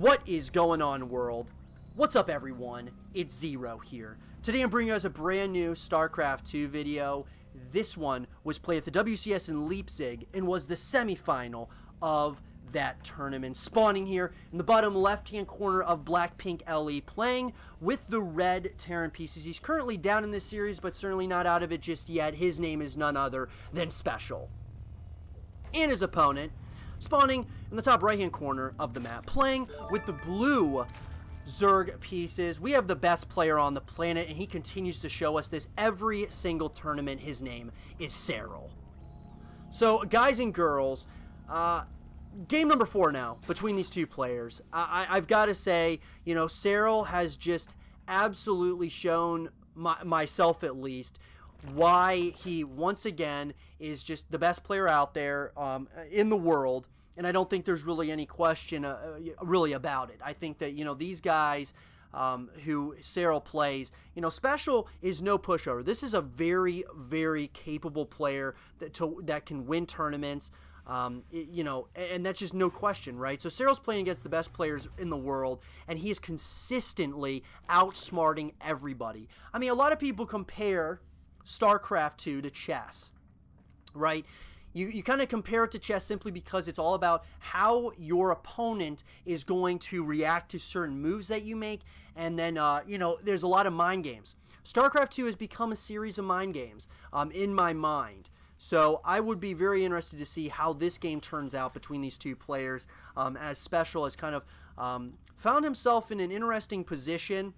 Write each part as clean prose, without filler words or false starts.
What is going on, world? What's up, everyone? It's Zero here. Today I'm bringing us a brand new Starcraft 2 video. This one was played at the WCS in Leipzig and was the semifinal of that tournament. Spawning here in the bottom left-hand corner of Black-Pink LE, playing with the red Terran pieces. He's currently down in this series, but certainly not out of it just yet. His name is none other than SpeCial. And his opponent, spawning in the top right-hand corner of the map, playing with the blue Zerg pieces. We have the best player on the planet, and he continues to show us this every single tournament. His name is Serral. So, guys and girls, game number 4 now between these two players. I've got to say, you know, Serral has just absolutely shown myself at least why he once again is just the best player out there in the world. And I don't think there's really any question really about it. I think that, you know, these guys who Serral plays, you know, SpeCial is no pushover. This is a very, very capable player that can win tournaments, you know, and that's just no question, right? So Serral's playing against the best players in the world, and he is consistently outsmarting everybody. I mean, a lot of people compare Starcraft 2 to chess, right? You kind of compare it to chess simply because it's all about how your opponent is going to react to certain moves that you make, and then, you know, there's a lot of mind games. StarCraft 2 has become a series of mind games in my mind. So I would be very interested to see how this game turns out between these two players, as SpeCial has kind of found himself in an interesting position.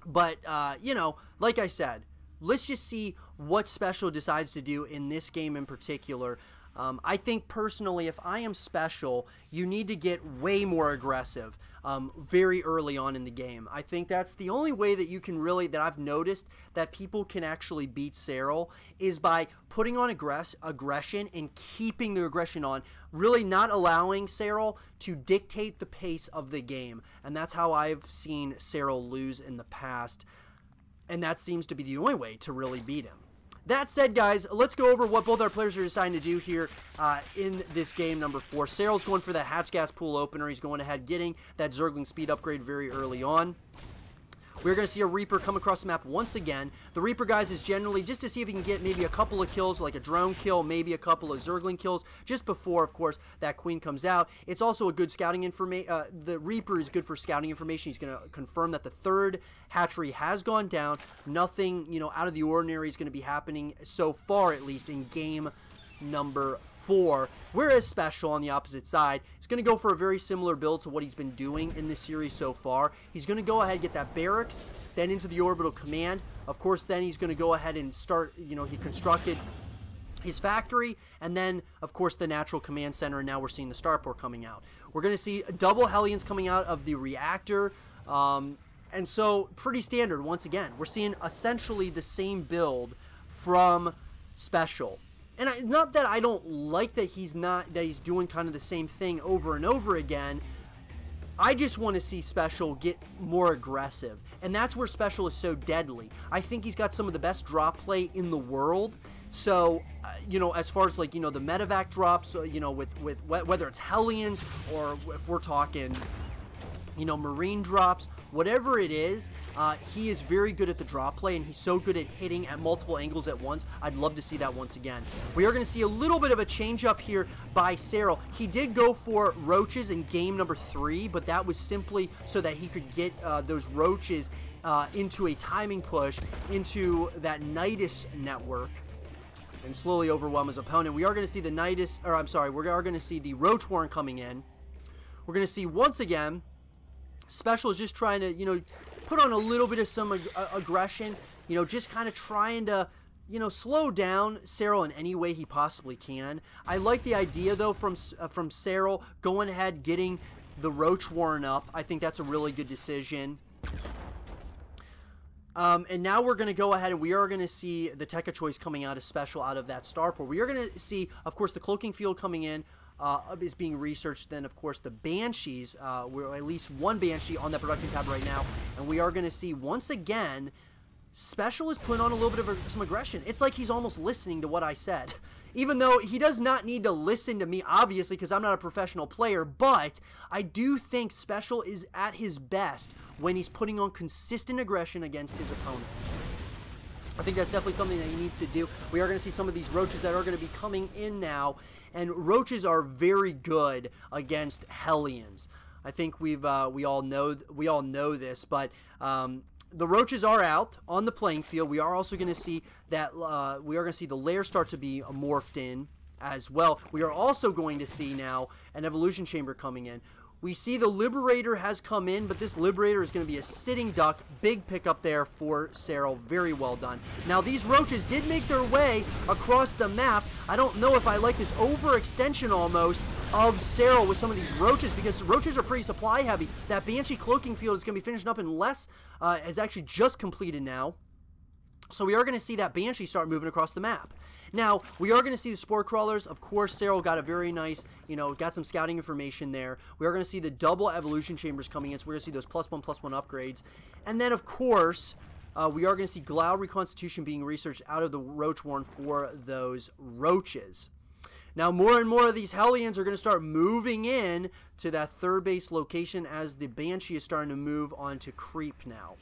But, you know, like I said, let's just see what SpeCial decides to do in this game in particular. I think personally, if I am SpeCial, you need to get way more aggressive very early on in the game. I think that's the only way that you can really, that I've noticed, that people can actually beat Serral, is by putting on aggression and keeping the aggression on, really not allowing Serral to dictate the pace of the game. And that's how I've seen Serral lose in the past. And that seems to be the only way to really beat him. That said, guys, let's go over what both our players are deciding to do here in this game number 4. Serral's going for the hatch gas pool opener. He's going ahead getting that Zergling speed upgrade very early on. We're going to see a Reaper come across the map once again. The Reaper, guys, is generally just to see if he can get maybe a couple of kills, like a drone kill, maybe a couple of Zergling kills, just before, of course, that Queen comes out. It's also a good scouting information. The Reaper is good for scouting information. He's going to confirm that the third hatchery has gone down. Nothing, you know, out of the ordinary is going to be happening so far, at least in game number 4. Whereas SpeCial on the opposite side is going to go for a very similar build to what he's been doing in this series so far. He's going to go ahead and get that barracks, then into the orbital command. Of course, then he's going to go ahead and start, you know, he constructed his factory, and then, of course, the natural command center, and now we're seeing the starport coming out. We're going to see double Hellions coming out of the reactor, and so pretty standard once again. We're seeing essentially the same build from SpeCial. And not that I don't like that he's doing kind of the same thing over and over again. I just want to see SpeCial get more aggressive. And that's where SpeCial is so deadly. I think he's got some of the best drop play in the world. So, you know, as far as, like, you know, the medevac drops, you know, with whether it's Hellions or if we're talking, you know, Marine drops, whatever it is, he is very good at the drop play, and he's so good at hitting at multiple angles at once. I'd love to see that once again. We are going to see a little bit of a change up here by Serral. He did go for roaches in game number 3, but that was simply so that he could get those roaches into a timing push into that Nidus network and slowly overwhelm his opponent. We are going to see the Nidus, or I'm sorry, we are going to see the Roach Warren coming in. We're going to see once again SpeCial is just trying to, you know, put on a little bit of some aggression, you know, just kind of trying to, you know, slow down Serral in any way he possibly can. I like the idea, though, from Serral going ahead, getting the Roach Warren up. I think that's a really good decision. And now we're going to go ahead and we are going to see the Tech of Choice coming out of SpeCial out of that starport. We are going to see, of course, the cloaking field coming in. Is being researched. Then, of course, the Banshees. We're at least one Banshee on that production tab right now, and we are going to see once again SpeCial is putting on a little bit of some aggression. It's like he's almost listening to what I said. Even though he does not need to listen to me, obviously, because I'm not a professional player, but I do think SpeCial is at his best when he's putting on consistent aggression against his opponent. I think that's definitely something that he needs to do. We are going to see some of these roaches that are going to be coming in now, and roaches are very good against Hellions. I think we all know this, but the roaches are out on the playing field. We are also going to see that the lair start to be morphed in as well. We are also going to see now an evolution chamber coming in. We see the Liberator has come in, but this Liberator is going to be a sitting duck. Big pickup there for Serral. Very well done. Now, these roaches did make their way across the map. I don't know if I like this overextension almost of Serral with some of these roaches, because roaches are pretty supply heavy. That Banshee cloaking field is going to be finishing up in less, is actually just completed now. So we are going to see that Banshee start moving across the map. Now, we are going to see the Spore Crawlers. Of course, Serral got a very nice, got some scouting information there. We are going to see the double evolution chambers coming in, so we're going to see those +1/+1 upgrades. And then, of course, we are going to see Glow Reconstitution being researched out of the Roach Warren for those roaches. Now, more and more of these Hellions are going to start moving in to that third base location as the Banshee is starting to move on to creep now.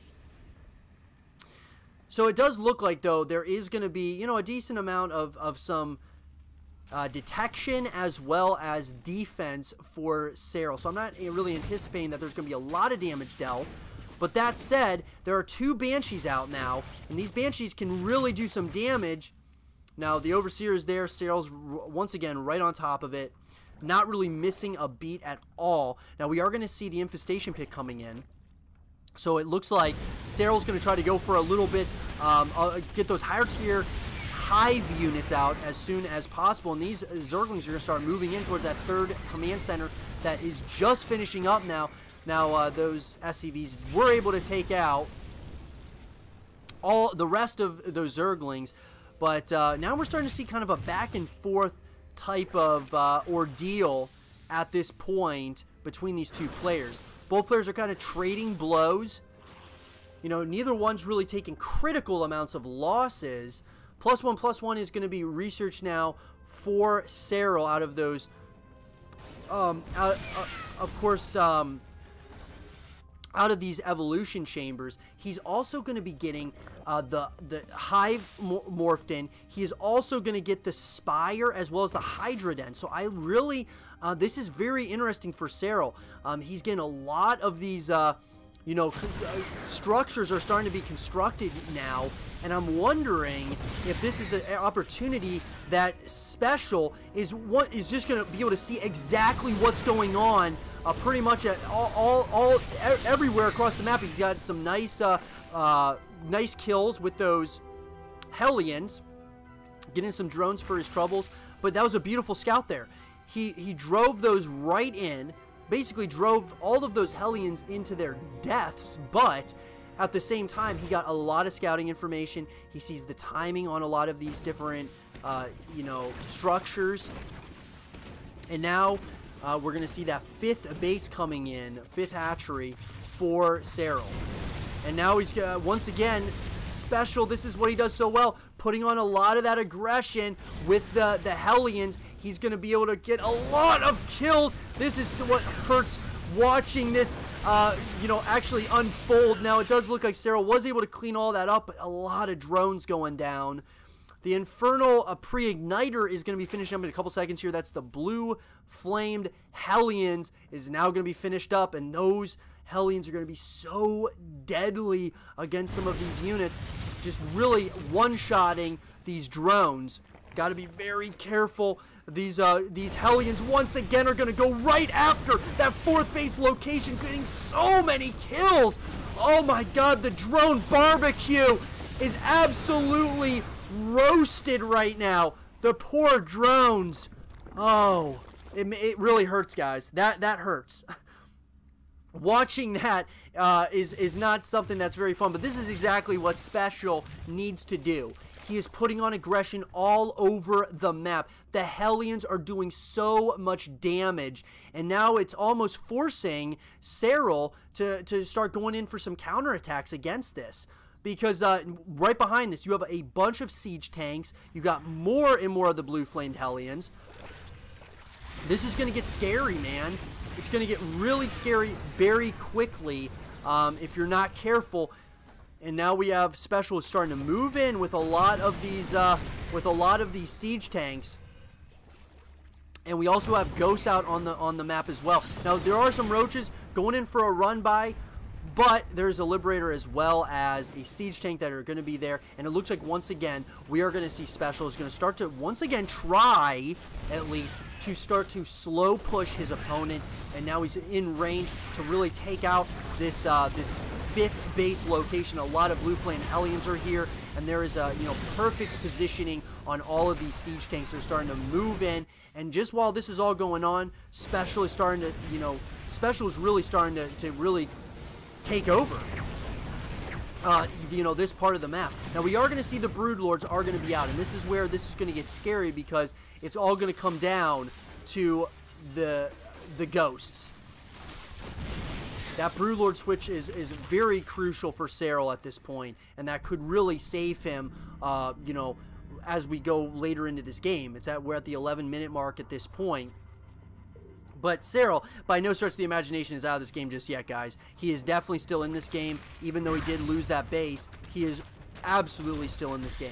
So it does look like, though, there is going to be, a decent amount of some detection as well as defense for Serral. So I'm not really anticipating that there's going to be a lot of damage dealt. But that said, there are 2 Banshees out now, and these Banshees can really do some damage. Now, the Overseer is there. Serral's, once again, right on top of it. Not really missing a beat at all. Now, we are going to see the Infestation Pit coming in. So it looks like Serral's going to try to go for a little bit, get those higher tier hive units out as soon as possible. And these Zerglings are going to start moving in towards that third command center that is just finishing up now. Now, those SCVs were able to take out all the rest of those Zerglings. But now we're starting to see kind of a back and forth type of ordeal at this point between these 2 players. Both players are kind of trading blows. Neither one's really taking critical amounts of losses. +1/+1 is going to be researched now for Serral out of those, of course, out of these evolution chambers. He's also going to be getting the hive morphed in. He is also going to get the spire as well as the Hydra Den. So I really, this is very interesting for Serral. He's getting a lot of these, structures are starting to be constructed now. And I'm wondering if this is an opportunity that SpeCial is just going to be able to see exactly what's going on pretty much at everywhere across the map. He's got some nice nice kills with those Hellions, getting some drones for his troubles. But that was a beautiful scout there. He drove those right in, basically drove all of those Hellions into their deaths, but at the same time, he got a lot of scouting information. He sees the timing on a lot of these different, structures. And now we're going to see that 5th base coming in, 5th hatchery for Serral. And now he's, once again, SpeCial. This is what he does so well, putting on a lot of that aggression with the Hellions. He's going to be able to get a lot of kills. This is what hurts watching this, actually unfold. Now, it does look like Serral was able to clean all that up, but a lot of drones going down. The Infernal Pre-Igniter is going to be finishing up in a couple seconds here. That's the blue flamed Hellions is now going to be finished up, and those Hellions are going to be so deadly against some of these units, just really one-shotting these drones. Got to be very careful. These Hellions once again are going to go right after that 4th base location, getting so many kills. Oh my god, the drone barbecue is absolutely roasted right now. The poor drones. Oh, it really hurts, guys. That hurts. Watching that is not something that's very fun, but this is exactly what SpeCial needs to do. He is putting on aggression all over the map. The Hellions are doing so much damage, and now it's almost forcing Serral to start going in for some counterattacks against this. because right behind this, you have a bunch of siege tanks. You got more and more of the blue flamed Hellions. This is going to get scary, man. It's going to get really scary very quickly if you're not careful. And now we have SpeCial starting to move in with a lot of these siege tanks. And we also have ghosts out on the map as well. Now there are some roaches going in for a run by, but there's a Liberator as well as a siege tank that are going to be there. And it looks like once again we are going to see SpeCial is going to start to once again try at least to start to slow push his opponent. And now he's in range to really take out this this 5th base location. A lot of blue flame Hellions are here, and there is a perfect positioning on all of these siege tanks. They're starting to move in. And just while this is all going on, SpeCial is starting to, SpeCial is really starting to really take over, this part of the map. Now we are going to see the Broodlords are going to be out, and this is where this is going to get scary because it's all going to come down to the ghosts. That Broodlord switch is very crucial for Serral at this point, and that could really save him, as we go later into this game. We're at the 11-minute mark at this point. But Serral, by no stretch of the imagination, is out of this game just yet, guys. He is definitely still in this game. Even though he did lose that base, he is absolutely still in this game.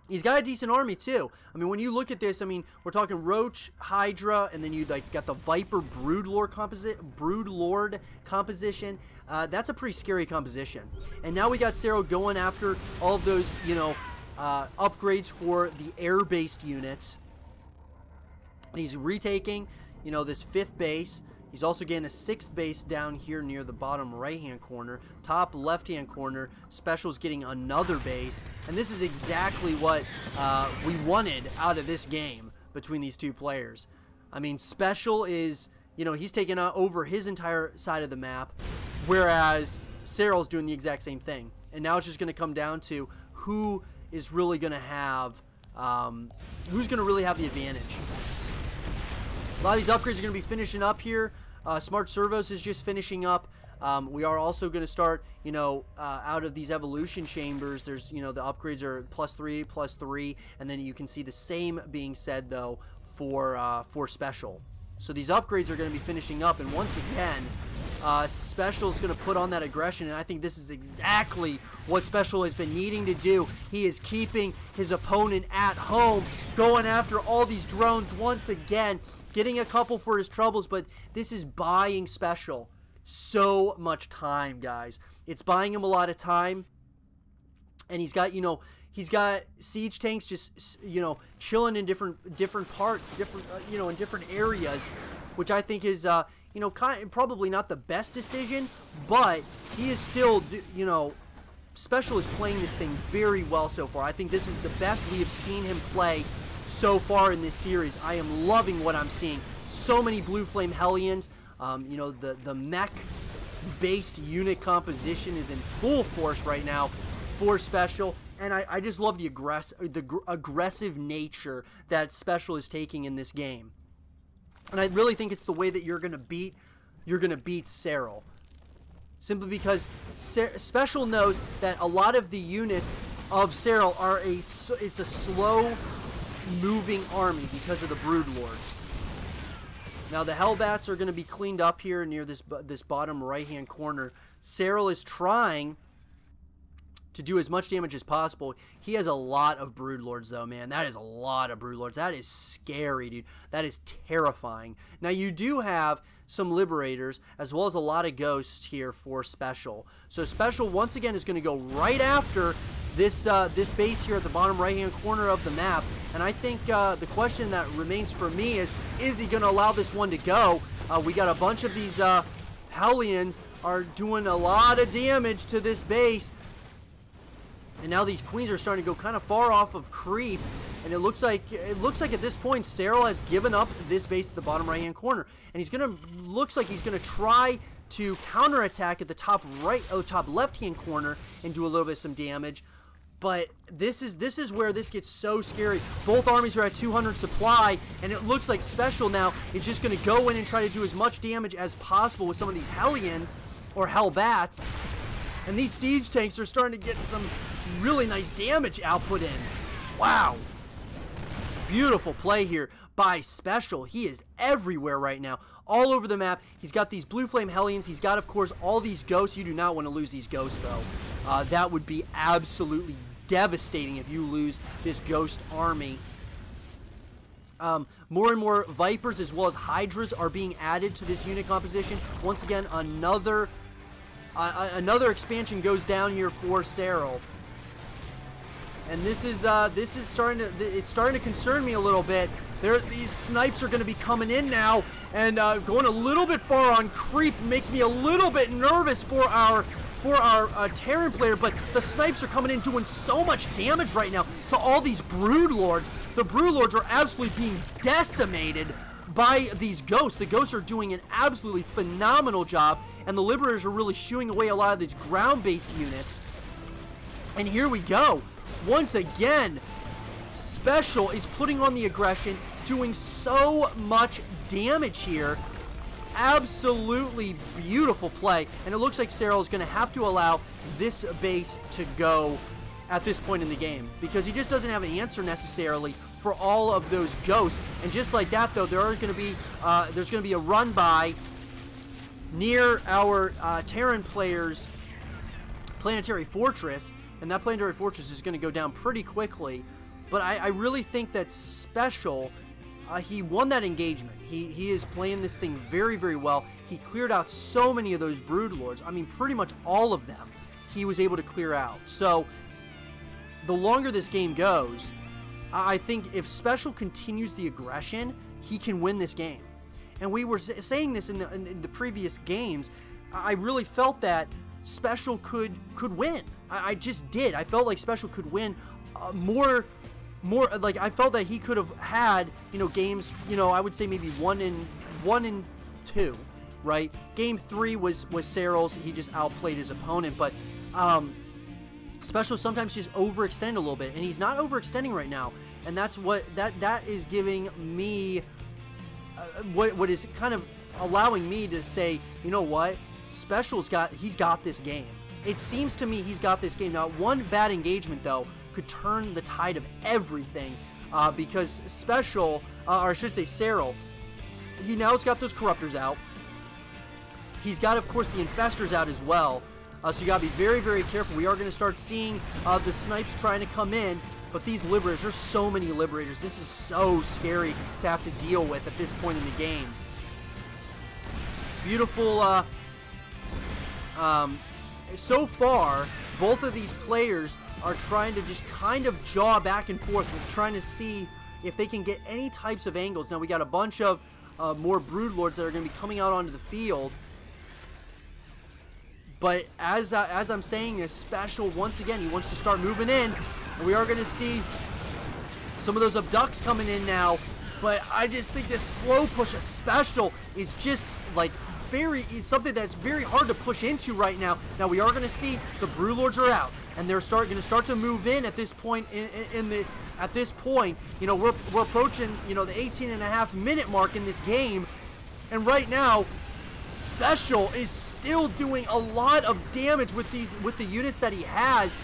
He's got a decent army, too. I mean, when you look at this, I mean, we're talking Roach, Hydra, and then you got the Viper Broodlord composition. That's a pretty scary composition. And now we got Serral going after all of those, upgrades for the air-based units. And he's retaking, this 5th base. He's also getting a 6th base down here near the bottom right-hand corner. Top left-hand corner, SpeCial's getting another base. And this is exactly what we wanted out of this game between these two players. I mean, SpeCial is, he's taking over his entire side of the map, whereas Serral's doing the exact same thing. And now it's just going to come down to who is really going to have, who's going to really have the advantage. A lot of these upgrades are going to be finishing up here. Smart Servos is just finishing up. We are also going to start, out of these evolution chambers. There's, the upgrades are +3, and then you can see the same being said though for SpeCial. So these upgrades are going to be finishing up, and once again, SpeCial is going to put on that aggression, and I think this is exactly what SpeCial has been needing to do. He is keeping his opponent at home, going after all these drones once again, getting a couple for his troubles, but this is buying SpeCial so much time, guys. It's buying him a lot of time, and he's got, he's got siege tanks just, chilling in different parts, in different areas, which I think is, probably not the best decision, but he is still, SpeCial is playing this thing very well so far. I think this is the best we have seen him play so far in this series. I am loving what I'm seeing. So many blue flame Hellions. The mech-based unit composition is in full force right now for SpeCial, and I just love the aggressive nature that SpeCial is taking in this game. And I really think it's the way that you're gonna beat Serral. Simply because SpeCial knows that a lot of the units of Serral are it's a slow moving army because of the Broodlords. Now the Hellbats are going to be cleaned up here near this bottom right hand corner. Serral is trying to do as much damage as possible. He has a lot of Broodlords though, man. That is a lot of Broodlords. That is scary, dude. That is terrifying. Now you do have some Liberators as well as a lot of Ghosts here for SpeCial. So SpeCial once again is going to go right after this base here at the bottom right hand corner of the map, and I think the question that remains for me is he going to allow this one to go? We got a bunch of these Hellions are doing a lot of damage to this base, and now these queens are starting to go kind of far off of creep, and it looks like at this point Serral has given up this base at the bottom right hand corner, and looks like he's gonna try to counterattack at the top left hand corner and do a little bit of some damage. But this is where this gets so scary. Both armies are at 200 supply, and it looks like SpeCial now is just going to go in and try to do as much damage as possible with some of these Hellions. or Hellbats. And these siege tanks are starting to get some really nice damage output in. Wow. Beautiful play here by SpeCial. He is everywhere right now, all over the map. He's got these blue flame Hellions. He's got, of course, all these ghosts. You do not want to lose these ghosts, though. That would be absolutely devastating if you lose this ghost army. More and more Vipers as well as Hydras are being added to this unit composition. Once again, another expansion goes down here for Serral. And this is starting to concern me a little bit. These snipes are going to be coming in now, and going a little bit far on creep makes me a little bit nervous for our Terran player. But the snipes are coming in doing so much damage right now to all these Brood Lords. The Brood Lords are absolutely being decimated by these ghosts. The ghosts are doing an absolutely phenomenal job, and the Liberators are really shooing away a lot of these ground-based units. And here we go. Once again, SpeCial is putting on the aggression, doing so much damage here. Absolutely beautiful play. And it looks like Serral is going to have to allow this base to go at this point in the game, because he just doesn't have an answer necessarily for all of those ghosts. And just like that, though, there's going to be a run by near our Terran players' planetary fortress. And that planetary fortress is going to go down pretty quickly. But I really think that SpeCial, he won that engagement. He is playing this thing very, very well. He cleared out so many of those Brood Lords. I mean, pretty much all of them he was able to clear out. So, the longer this game goes, I think if SpeCial continues the aggression, he can win this game. And we were saying this in the previous games. I really felt that SpeCial could win. I just did. I felt like SpeCial could win more like I felt that he could have had, games, I would say maybe 1 and 2, right? Game 3 was Serral's. He just outplayed his opponent, but SpeCial sometimes just overextend a little bit, and he's not overextending right now, and that's what that is giving me what is kind of allowing me to say, you know what? He's got this game. It seems to me he's got this game. Now, one bad engagement, though, could turn the tide of everything, because SpeCial, or I should say Serral, he now's got those Corruptors out. He's got, of course, the Infestors out as well. So you gotta be very, very careful. We are going to start seeing the snipes trying to come in, but these Liberators, there's so many Liberators. This is so scary to have to deal with at this point in the game. Beautiful, so far, both of these players are trying to just kind of jaw back and forth. We're trying to see if they can get any types of angles. Now, we got a bunch of more Brood Lords that are going to be coming out onto the field. But as I'm saying this, SpeCial, once again, he wants to start moving in. And we are going to see some of those abducts coming in now. But I just think this slow push of SpeCial is just, like, it's something that's very hard to push into right now. Now, we are going to see the Brood Lords are out, and they're going to start to move in at this point. At this point, we're approaching the 18.5-minute mark in this game, and right now, SpeCial is still doing a lot of damage with the units that he has.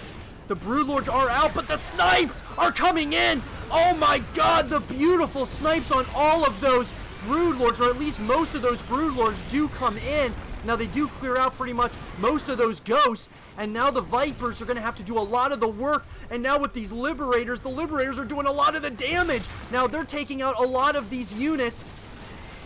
The Brood Lords are out, but the snipes are coming in. Oh my God, the beautiful snipes on all of those Brood Lords, or at least most of those Brood Lords do come in. Now, they do clear out pretty much most of those ghosts, and now the Vipers are going to have to do a lot of the work. And now with these Liberators, the Liberators are doing a lot of the damage. Now, they're taking out a lot of these units,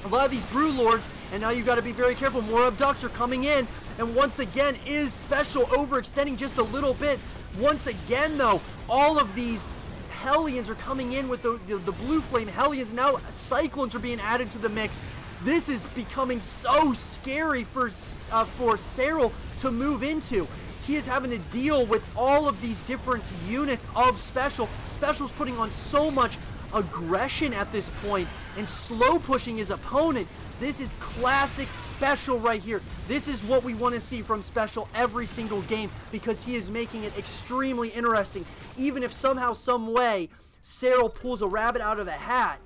a lot of these Brood Lords, and now you've got to be very careful. More abducts are coming in, and once again, is SpeCial overextending just a little bit? Once again, though, all of these Hellions are coming in with the blue flame Hellions. Now Cyclones are being added to the mix. This is becoming so scary for Serral to move into. He is having to deal with all of these different units of SpeCial. SpeCial's putting on so much aggression at this point and slow pushing his opponent. This is classic SpeCial right here. This is what we want to see from SpeCial every single game, because he is making it extremely interesting. Even if somehow, some way, Serral pulls a rabbit out of a hat,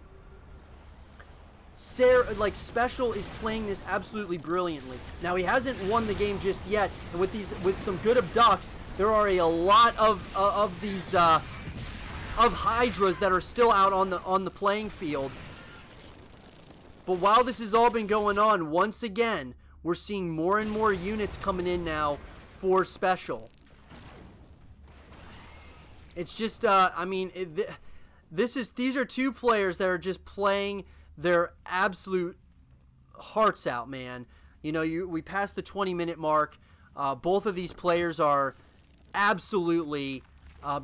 like SpeCial is playing this absolutely brilliantly. Now he hasn't won the game just yet, and with some good abducts, there are a lot of these Hydras that are still out on the playing field. But while this has all been going on, once again, we're seeing more and more units coming in now for SpeCial. It's just, I mean, these are two players that are just playing their absolute hearts out, man. You know, we passed the 20-minute mark. Both of these players are absolutely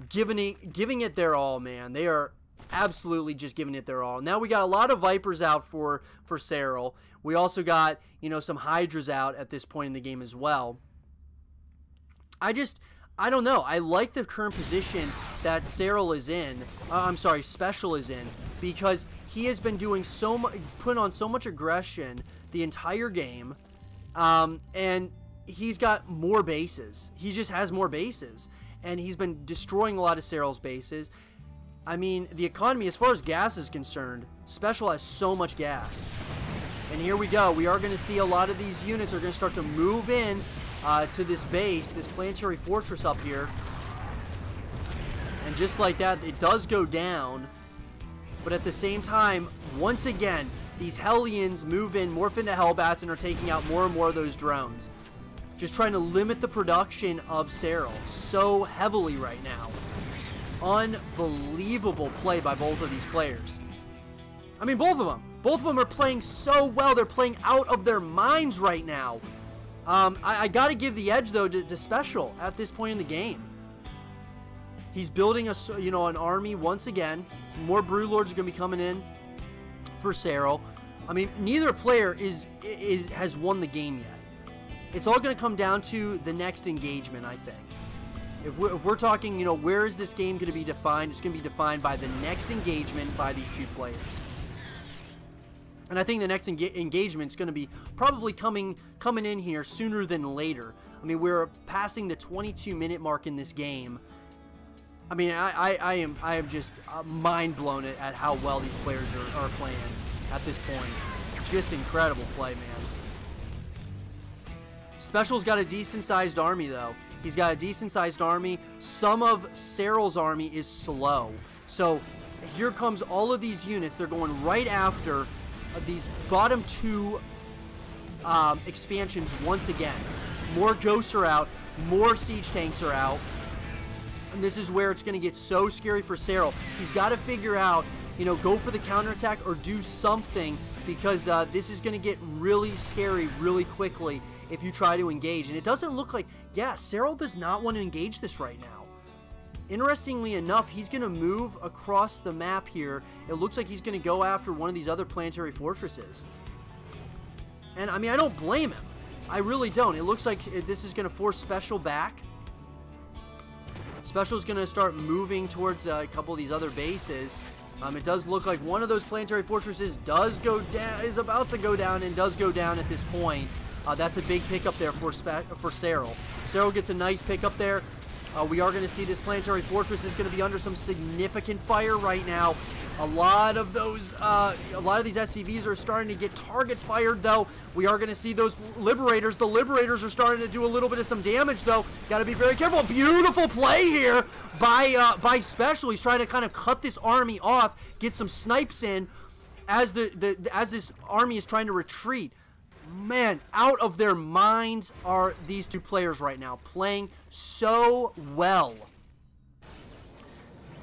giving it their all, man. They are absolutely just giving it their all. Now we got a lot of Vipers out for Serral. We also got, you know, some Hydras out at this point in the game as well. I don't know. I like the current position that Serral is in. I'm sorry, SpeCial is in, because he has been doing so much, putting on so much aggression the entire game, and he's got more bases. He just has more bases, and he's been destroying a lot of Serral's bases. I mean, the economy, as far as gas is concerned, SpeCial has so much gas. And here we go. We are going to see a lot of these units are going to start to move in to this base, this planetary fortress up here. And just like that, it does go down. But at the same time, once again, these Hellions move in, morph into Hellbats, and are taking out more and more of those drones. Just trying to limit the production of Serral so heavily right now. Unbelievable play by both of these players. I mean, both of them. Both of them are playing so well. They're playing out of their minds right now. I got to give the edge, though, to SpeCial at this point in the game. He's building an army once again. More Broodlords are going to be coming in for Serral. I mean, neither player has won the game yet. It's all going to come down to the next engagement, I think. If we're talking, you know, where is this game going to be defined? It's going to be defined by the next engagement by these two players. And I think the next engagement is going to be probably coming in here sooner than later. I mean, we're passing the 22-minute mark in this game. I mean, I am just mind blown at how well these players are playing at this point. Just incredible play, man. SpeCial's got a decent-sized army, though. He's got a decent-sized army. Some of Serral's army is slow. So here comes all of these units. They're going right after these bottom two expansions once again. More ghosts are out. More siege tanks are out. And this is where it's going to get so scary for Serral. He's got to figure out, you know, go for the counterattack or do something, because this is going to get really scary really quickly if you try to engage. And it doesn't look like, yeah, Serral does not want to engage this right now. Interestingly enough, he's going to move across the map here. It looks like he's going to go after one of these other planetary fortresses. And, I mean, I don't blame him. I really don't. It looks like this is going to force SpeCial back. SpeCial's going to start moving towards a couple of these other bases. It does look like one of those planetary fortresses is about to go down, and does go down at this point. That's a big pickup there for Serral. Serral gets a nice pickup there. We are going to see this planetary fortress is going to be under some significant fire right now. A lot of these SCVs are starting to get target fired, though. We are going to see those Liberators. The Liberators are starting to do a little bit of some damage, though. Got to be very careful. Beautiful play here by SpeCial. He's trying to kind of cut this army off, get some snipes in as this army is trying to retreat. Man, out of their minds are these two players right now, playing so well.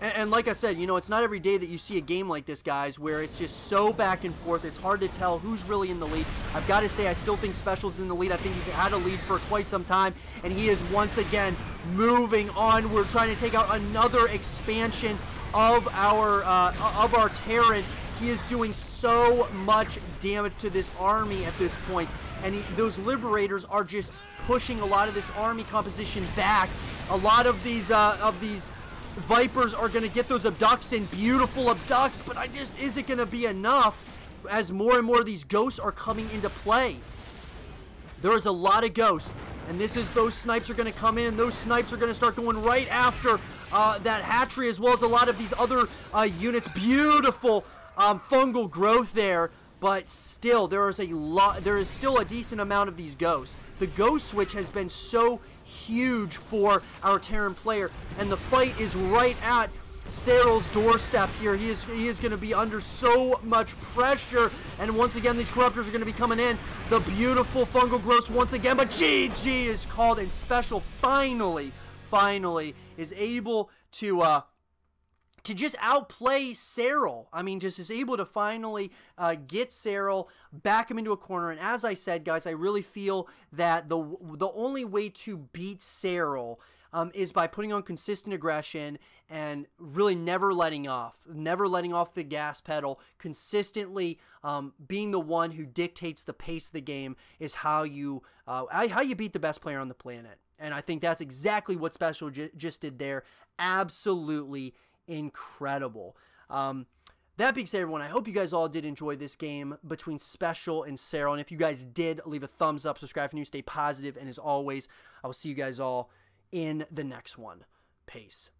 And like I said, you know, it's not every day that you see a game like this, guys, where it's just so back and forth. It's hard to tell who's really in the lead. I've got to say, I still think SpeCial's in the lead. I think he's had a lead for quite some time, and he is once again moving on. We're trying to take out another expansion of our Terran. He is doing so much damage to this army at this point, and those Liberators are just pushing a lot of this army composition back. A lot of these Vipers are going to get those abducts in, beautiful abducts, but is it going to be enough as more and more of these ghosts are coming into play? There is a lot of ghosts, and those snipes are going to come in, and those snipes are going to start going right after that hatchery, as well as a lot of these other units. Beautiful fungal growth there but still, there is still a decent amount of these ghosts. The ghost switch has been so huge for our Terran player, and the fight is right at Serral's doorstep here. He is going to be under so much pressure, and once again these corruptors are going to be coming in. The beautiful fungal growths once again, but GG is called, and SpeCial finally is able to just outplay Serral. I mean, just is able to finally get Serral, back him into a corner. And as I said, guys, I really feel that the only way to beat Serral is by putting on consistent aggression and really never letting off the gas pedal. Consistently being the one who dictates the pace of the game is how you beat the best player on the planet. And I think that's exactly what SpeCial just did there. Absolutely incredible. That being said, everyone, I hope you guys all did enjoy this game between SpeCial and Serral. And if you guys did, leave a thumbs up, subscribe if you're new, stay positive, and as always, I will see you guys all in the next one. Peace.